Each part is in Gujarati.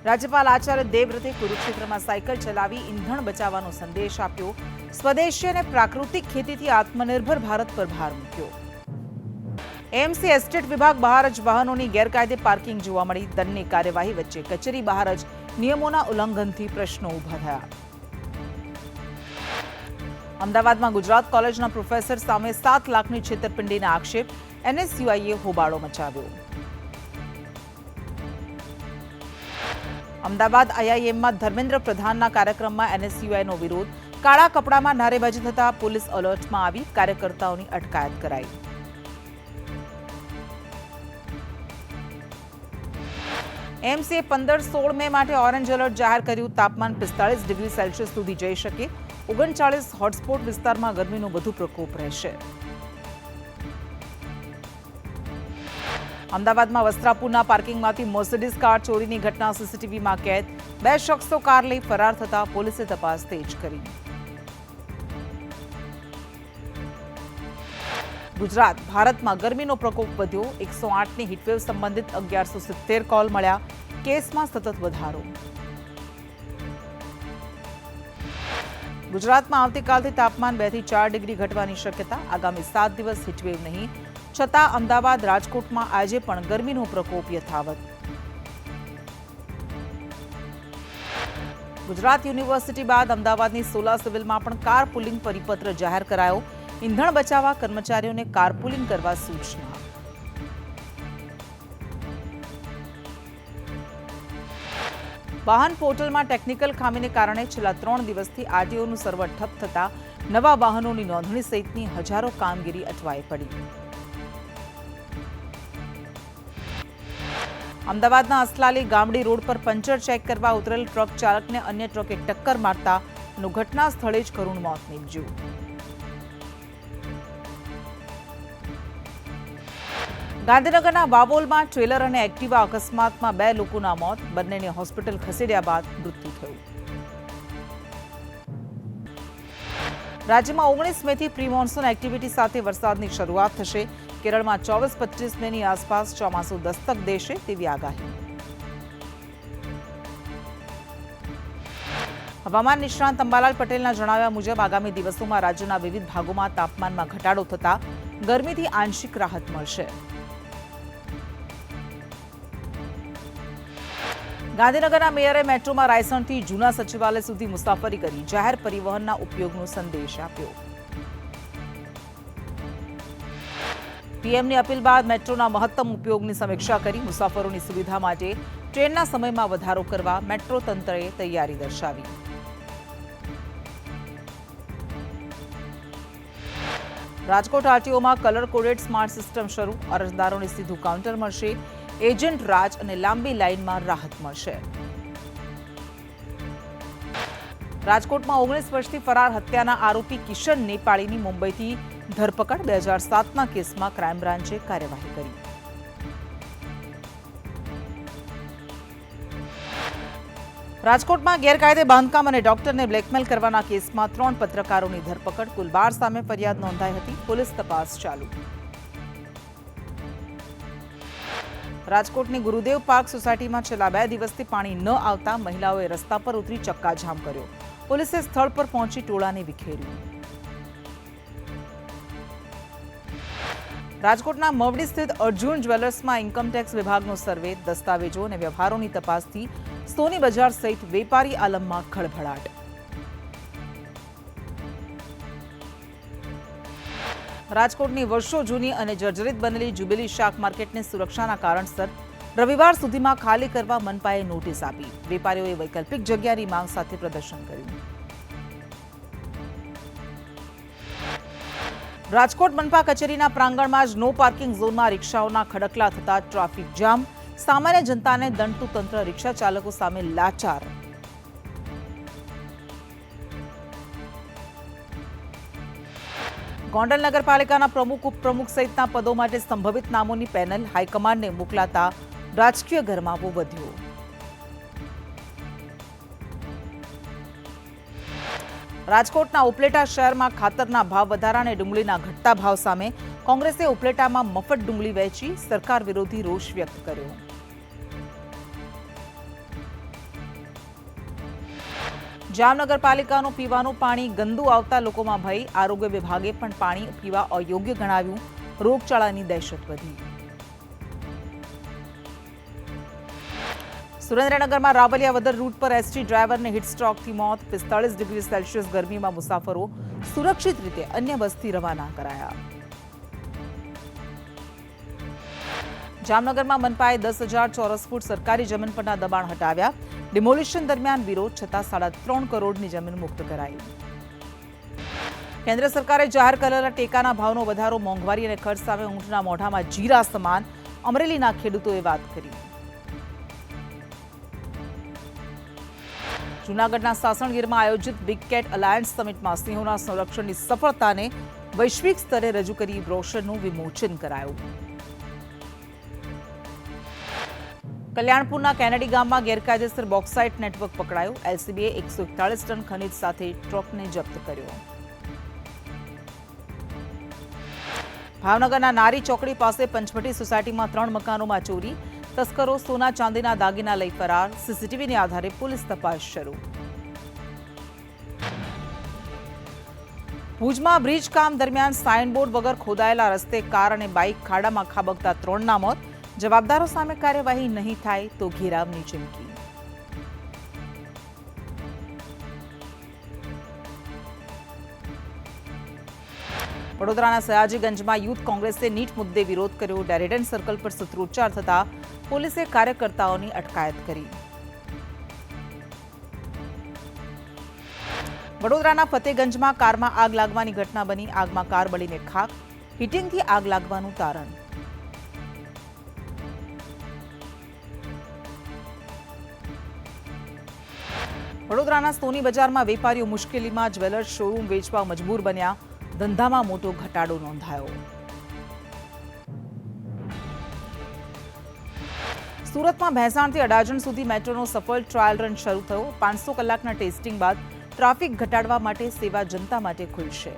રાજ્યપાલ આચાર્ય દેવવ્રતે કુરુક્ષેત્રમાં સાયકલ ચલાવી ઈંધણ બચાવવાનો સંદેશ આપ્યો. સ્વદેશી અને પ્રાકૃતિક ખેતીથી આત્મનિર્ભર ભારત પર ભાર મૂક્યો. એમસી એસ્ટેટ વિભાગ બહાર જ વાહનોની ગેરકાયદે પાર્કિંગ જોવા મળી. દંડની કાર્યવાહી વચ્ચે કચેરી બહાર જ નિયમોના ઉલ્લંઘનથી પ્રશ્નો ઊભા થયા. અમદાવાદમાં ગુજરાત કોલેજના પ્રોફેસર સામે 7 લાખની છેતરપિંડીના આક્ષેપ. એનએસયુઆઈએ હોબાળો મચાવ્યો. અમદાવાદ આઈઆઈએમમાં ધર્મેન્દ્ર પ્રધાનના કાર્યક્રમમાં એનએસયુઆઈનો વિરોધ. કાળા કપડામાં નારેબાજી થતા પોલીસ એલર્ટમાં આવી. કાર્યકર્તાઓની અટકાયત કરાઈ. એમસીએ 15-16 મે માટે ઓરેન્જ એલર્ટ જાહેર કર્યું. તાપમાન 45 ડિગ્રી સેલ્સિયસ સુધી જઈ શકે. 39 હોટસ્પોટ વિસ્તારમાં ગરમીનો વધુ પ્રકોપ રહેશે. અમદાવાદમાં વસ્ત્રાપુરના પાર્કિંગમાંથી મર્સિડીઝ કાર ચોરીની ઘટના સીસીટીવીમાં કેદ. 2 શખ્સો કાર લઈ ફરાર થતા પોલીસે તપાસ તેજ કરી. ગુજરાત ભારતમાં ગરમીનો પ્રકોપ વધ્યો. 108ની હીટવેવ સંબંધિત 1170 કોલ મળ્યા. કેસમાં સતત વધારો. ગુજરાતમાં આવતીકાલથી તાપમાન 2 થી 4 ડિગ્રી ઘટવાની શક્યતા. આગામી 7 દિવસ હીટવેવ નહીં. છતાં અમદાવાદ રાજકોટમાં આજે પણ ગરમીનો પ્રકોપ યથાવત. ગુજરાત યુનિવર્સિટી બાદ અમદાવાદની સોલા સિવિલમાં પણ કારપુલિંગ પરિપત્ર જાહેર કરાયો. ઈંધણ બચાવવા કર્મચારીઓને કારપુલિંગ કરવા સૂચના. વાહન પોર્ટલમાં ટેકનિકલ ખામીને કારણે છેલ્લા 3 દિવસથી આરટીઓનું સર્વર ઠપ થતા નવા વાહનોની નોંધણી સહિતની હજારો કામગીરી અટવાઈ પડી. અમદાવાદના અસલાલી ગામડી રોડ પર પંચર ચેક કરવા ઉતરેલ ટ્રક ચાલકને અન્ય ટ્રકે ટક્કર મારતા ઘટના સ્થળે જ કરુણ મોત નીપજ્યું. ગાંધીનગરના વાવોલમાં ટ્રેલર અને એક્ટિવા અકસ્માતમાં 2 લોકોના મોત. બંનેને હોસ્પિટલ ખસેડ્યા બાદ મૃત્યુ થયું. રાજ્યમાં 19 મેથી પ્રી મોન્સૂન એક્ટિવિટી સાથે વરસાદની શરૂઆત થશે. કેરળમાં 24-25 મેની આસપાસ ચોમાસું દસ્તક દેશે તેવી આગાહી. હવામાન નિષ્ણાંત અંબાલાલ પટેલના જણાવ્યા મુજબ આગામી દિવસોમાં રાજ્યના વિવિધ ભાગોમાં તાપમાનમાં ઘટાડો થતા ગરમીથી આંશિક રાહત મળશે. ગાંધીનગરના મેયરે મેટ્રોમાં રાયસણથી જૂના સચિવાલય સુધી મુસાફરી કરી જાહેર પરિવહનના ઉપયોગનો સંદેશ આપ્યો. પીએમની અપીલ બાદ મેટ્રોના મહત્તમ ઉપયોગની સમીક્ષા કરી. મુસાફરોની સુવિધા માટે ટ્રેનના સમયમાં વધારો કરવા મેટ્રો તંત્રએ તૈયારી દર્શાવી. રાજકોટ આરટીઓમાં કલર કોડેડ સ્માર્ટ સિસ્ટમ શરૂ. અરજદારોને સીધું કાઉન્ટર મળશે. એજન્ટ રાજ અને લાંબી લાઇનમાં રાહત મળશે. રાજકોટમાં 19 વર્ષથી ફરાર હત્યાના આરોપી કિશન નેપાળીની મુંબઈથી ધરપકડ. 2007ના કેસમાં ક્રાઇમ બ્રાન્ચે કાર્યવાહી કરી. રાજકોટમાં ગેરકાયદે બાંધકામ અને ડોક્ટરને બ્લેકમેલ કરવાના કેસમાં 3 પત્રકારોની ધરપકડ. કુલ 12 સામે ફરિયાદ નોંધાઈ હતી. પોલીસ તપાસ ચાલુ. રાજકોટની ગુરુદેવ પાર્ક સોસાયટીમાં છેલ્લા 2 દિવસથી પાણી ન આવતા મહિલાઓએ રસ્તા પર ઉતરી ચક્કાજામ કર્યો. પોલીસે સ્થળ પર પહોંચી ટોળાને વિખેર્યું. રાજકોટના મવડી સ્થિત અર્જુન જ્વેલર્સમાં ઇન્કમટેક્સ વિભાગનો સર્વે. દસ્તાવેજો અને વ્યવહારોની તપાસથી સોની બજાર સહિત વેપારી આલમમાં ખળભળાટ. રાજકોટની વર્ષો જૂની અને જર્જરિત બનેલી જ્યુબિલી શાક માર્કેટને સુરક્ષાના કારણસર રવિવાર સુધીમાં ખાલી કરવા મનપાએ નોટિસ આપી. વેપારીઓએ વૈકલ્પિક જગ્યાની માંગ સાથે પ્રદર્શન કર્યું. રાજકોટ મનપા કચેરીના પ્રાંગણમાં જ નો પાર્કિંગ ઝોનમાં રિક્ષાઓના ખડકલા થતા ટ્રાફિક જામ. સામાન્ય જનતાને દંડતું તંત્ર. રિક્ષા ચાલકો સામે લાચાર. ગોંડલ નગરપાલિકાના પ્રમુખ ઉપપ્રમુખ સહિતના પદો માટે સંભવિત નામોની પેનલ હાઈકમાન્ડને મોકલાતા રાજકીય ગરમાવો વધ્યો. રાજકોટના ઉપલેટા શહેરમાં ખાતરના ભાવ વધારા અને ડુંગળીના ઘટતા ભાવ સામે કોંગ્રેસે ઉપલેટામાં મફત ડુંગળી વેચી સરકાર વિરોધી રોષ વ્યક્ત કર્યો. જામનગર પાલિકાનું પીવાનું પાણી ગંદુ આવતા લોકોમાં ભય, આરોગ્ય વિભાગે પણ પાણી પીવા અયોગ્ય ગણાવ્યું, રોગચાળાની દહેશત વધી. સુરેન્દ્રનગરમાં રાવલિયા-વદર રૂટ પર એસટી ડ્રાઈવરને હીટસ્ટ્રોકથી મોત, 45 ડિગ્રી સેલ્સિયસ ગરમીમાં મુસાફરો સુરક્ષિત રીતે અન્ય બસથી રવાના કરાયા. જામનગરમાં મનપાએ 10,000 ચોરસ ફૂટ સરકારી જમીન પરના દબાણ હટાવ્યા. ડિમોલિશન દરમિયાન વિરોધ છતાં 3.5 કરોડની જમીન મુક્ત કરાઈ. કેન્દ્ર સરકારે જાહેર કરેલા ટેકાના ભાવનો વધારો મોંઘવારી અને ખર્ચ સામે ઊંટના મોઢામાં જીરા સમાન, અમરેલીના ખેડૂતોએ વાત કરી. જૂનાગઢના સાસણગીરમાં આયોજિત બિગ કેટ અલાયન્સ સમિટમાં સિંહોના સંરક્ષણની સફળતાને વૈશ્વિક સ્તરે રજૂ કરી બ્રોશરનું વિમોચન કરાયું. કલ્યાણપુરના કેનેડી ગામમાં ગેરકાયદેસર બોક્સાઇટ નેટવર્ક પકડાયું. એલસીબીએ 141 ટન ખનીજ સાથે ટ્રકને જપ્ત કર્યો. ભાવનગરના નારી ચોકડી પાસે પંચવટી સોસાયટીમાં 3 મકાનોમાં ચોરી. તસ્કરો સોના ચાંદીના દાગીના લઈ ફરાર. સીસીટીવીને આધારે પોલીસ તપાસ શરૂ. ભુજમાં બ્રિજ કામ દરમિયાન સાઇનબોર્ડ વગર ખોદાયેલા રસ્તે કાર અને બાઇક ખાડામાં ખાબકતા 3ના મોત. જવાબદારો સામે કાર્યવાહી નહીં થાય તો ઘેરાવની ચીમકી. વડોદરાના સયાજીગંજમાં યુથ કોંગ્રેસે નીટ મુદ્દે વિરોધ કર્યો. ડેરેડન સર્કલ પર સૂત્રોચ્ચાર થતા પોલીસે કાર્યકર્તાઓની અટકાયત કરી. વડોદરાના ફતેગંજમાં કારમાં આગ લાગવાની ઘટના બની. આગમાં કાર બળીને ખાખ. હીટિંગથી આગ લાગવાનું તારણ. વડોદરાના સોની બજારમાં વેપારીઓ મુશ્કેલીમાં. જ્વેલર્સ શોરૂમ વેચવા મજબૂર બન્યા. ધંધામાં મોટો ઘટાડો નોંધાયો. સુરતમાં ભેંસાણથી અડાજણ સુધી મેટ્રોનો સફળ ટ્રાયલ રન શરૂ થયો. 500 કલાકના ટેસ્ટિંગ બાદ ટ્રાફિક ઘટાડવા માટે સેવા જનતા માટે ખુલશે.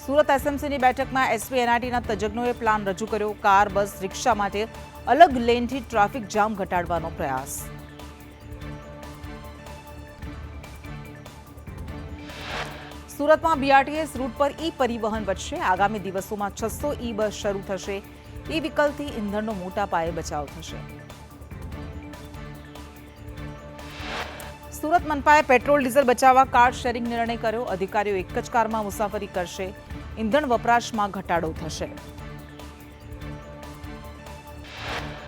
સુરત એસએમસીની બેઠકમાં એસવી એનઆઈટીના તજજ્ઞોએ પ્લાન રજૂ કર્યો. કાર, બસ, રિક્ષા માટે અલગ લેનથી ટ્રાફિક જામ ઘટાડવાનો પ્રયાસ. સુરતમાં બીઆરટીએસ રૂટ પર ઈ પરિવહન વધશે. આગામી દિવસોમાં 600 ઈ બસ શરૂ થશે. ઈ વ્હીકલથી ઇંધણનો મોટા પાયે બચાવ થશે. સુરત મનપાએ પેટ્રોલ ડીઝલ બચાવવા કાર શેરિંગ નિર્ણય કર્યો. અધિકારીઓ એક જ કારમાં મુસાફરી કરશે. ઇંધણ વપરાશમાં ઘટાડો થશે.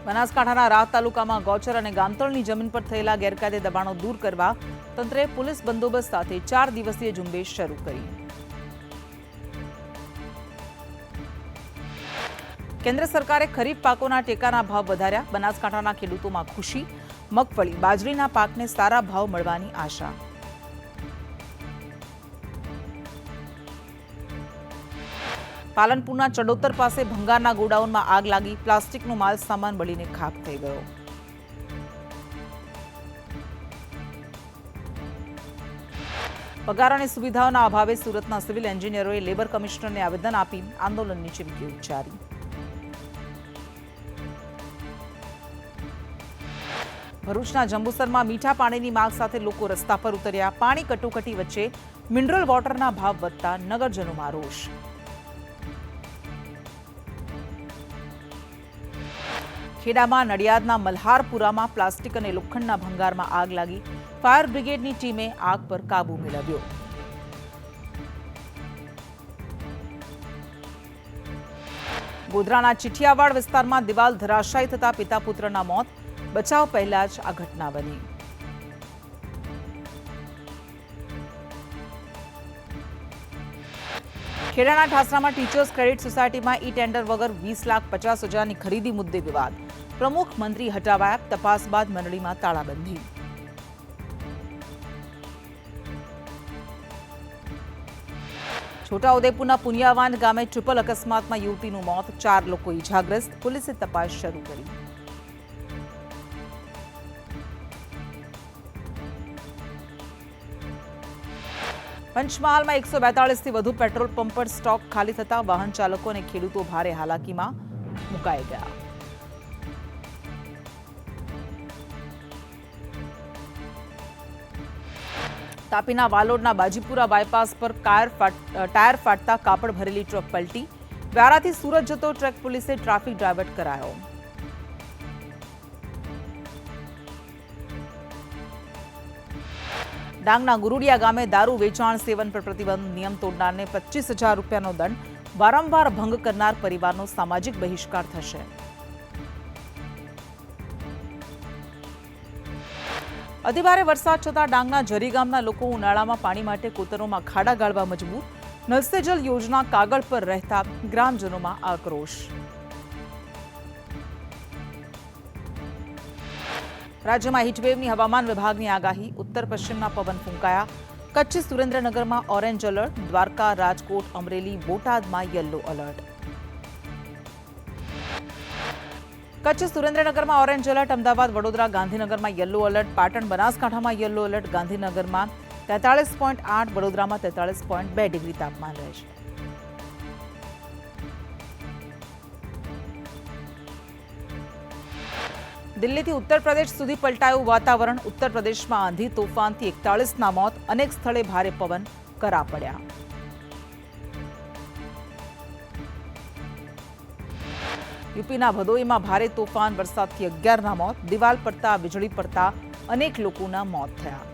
બનાસકાંઠાના રાહ તાલુકામાં ગૌચર અને ગામતળની જમીન પર થયેલા ગેરકાયદે દબાણો દૂર કરવા તંત્રે પોલીસ બંદોબસ્ત સાથે 4 દિવસીય ઝુંબેશ શરૂ કરી. કેન્દ્ર સરકારે ખરીફ પાકોના ટેકાના ભાવ વધાર્યા. બનાસકાંઠાના ખેડૂતોમાં ખુશી. મગફળી, બાજરીના પાકને સારા ભાવ મળવાની આશા. પાલનપુરના ચડોતર પાસે ભંગારના ગોડાઉનમાં આગ લાગી. પ્લાસ્ટિકનો માલ સામાન બળીને ખાખ થઈ ગયો. પગાર અને સુવિધાઓના અભાવે સુરતના સિવિલ એન્જિનિયરોએ લેબર કમિશનરને આવેદન આપી આંદોલનની ચીમકી ઉચ્ચારી. ભરૂચના જંબુસરમાં મીઠા પાણીની માંગ સાથે લોકો રસ્તા પર ઉતર્યા. પાણી કટોકટી વચ્ચે મિનરલ વોટરના ભાવ વધતા નગરજનોમાં રોષ. ખેડામાં નડિયાદના મલ્હારપુરામાં પ્લાસ્ટિક અને લોખંડના ભંગારમાં આગ લાગી. ફાયર બ્રિગેડની ટીમે આગ પર કાબુ મેળવ્યો. ગોધરાના ચિઠિયાવાડ વિસ્તારમાં દિવાલ ધરાશાયી થતા પિતા પુત્રના મોત. બચાવ પહેલા જ આ ઘટના બની. ખેડાના ઠાસરામાં ટીચર્સ ક્રેડિટ સોસાયટીમાં ઈ ટેન્ડર વગર 20,50,000ની ખરીદી મુદ્દે વિવાદ. પ્રમુખ મંત્રી હટાવાયા. તપાસ બાદ મંડળીમાં તાળાબંધી. છોટાઉદેપુરના પુનિયાવાન ગામે ટ્રિપલ અકસ્માતમાં યુવતીનું મોત. 4 લોકો ઈજાગ્રસ્ત. પોલીસે તપાસ શરૂ કરી. પંચમહાલમાં 142થી વધુ પેટ્રોલ પંપ પર સ્ટોક ખાલી થતા વાહન ચાલકો અને ખેડૂતો ભારે હાલાકીમાં મુકાઈ ગયા. તાપીના વાલોડના બાજીપુરા બાયપાસ પર ટાયર ફાટતા કાપડ ભરેલી ટ્રક પલટી. વ્યારાથી સુરત જતો ટ્રક પોલીસે ટ્રાફિક ડાયવર્ટ કરાયો. ડાંગના ગુરુડિયા ગામે દારૂ વેચાણ સેવન પર પ્રતિબંધ. નિયમ તોડનારને 25,000 રૂપિયાનો દંડ. વારંવાર ભંગ કરનાર પરિવારનો સામાજિક બહિષ્કાર થશે. અતિભારે વરસાદ છતાં ડાંગના જરી ગામના લોકો ઉનાળામાં પાણી માટે કોતરોમાં ખાડા ગાળવા મજબૂર. નલ સે જલ યોજના કાગળ પર રહેતા ગ્રામજનોમાં આક્રોશ. રાજ્યમાં હીટવેવની હવામાન વિભાગની આગાહી. ઉત્તર પશ્ચિમના પવન ફૂંકાયા. કચ્છ સુરેન્દ્રનગરમાં ઓરેન્જ એલર્ટ. દ્વારકા, રાજકોટ, અમરેલી, બોટાદમાં યલો એલર્ટ. કચ્છ સુરેન્દ્રનગરમાં ઓરેન્જ એલર્ટ. અમદાવાદ, વડોદરા, ગાંધીનગરમાં યલો એલર્ટ. પાટણ, બનાસકાંઠામાં યલો એલર્ટ. ગાંધીનગરમાં 43.8, વડોદરામાં 43.2 ડિગ્રી તાપમાન રહેશે. દિલ્હીથી ઉત્તર પ્રદેશ સુધી પલટાયું વાતાવરણ. ઉત્તર પ્રદેશમાં આંધી તોફાનથી 41ના મોત. અનેક સ્થળે ભારે પવન, કરા પડ્યા. યુપીના ભદોહીમાં ભારે તોફાન, વરસાદથી 11ના મોત. દિવાલ પડતા, વીજળી પડતા અનેક લોકોના મોત થયા.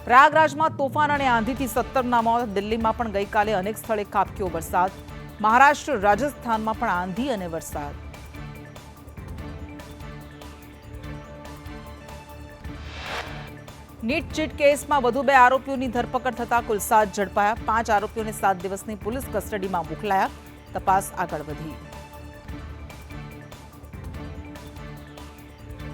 પ્રયાગરાજમાં તોફાન અને આંધીથી 17ના મોત. દિલ્હીમાં પણ ગઈકાલે અનેક સ્થળે ખાબક્યો વરસાદ. મહારાષ્ટ્ર, રાજસ્થાનમાં પણ આંધી અને વરસાદ. નીટ ચીટ કેસમાં વધુ 2 આરોપીઓની ધરપકડ થતા કુલ 7 ઝડપાયા. 5 આરોપીઓને 7 દિવસની પોલીસ કસ્ટડીમાં મોકલાયા. તપાસ આગળ વધી.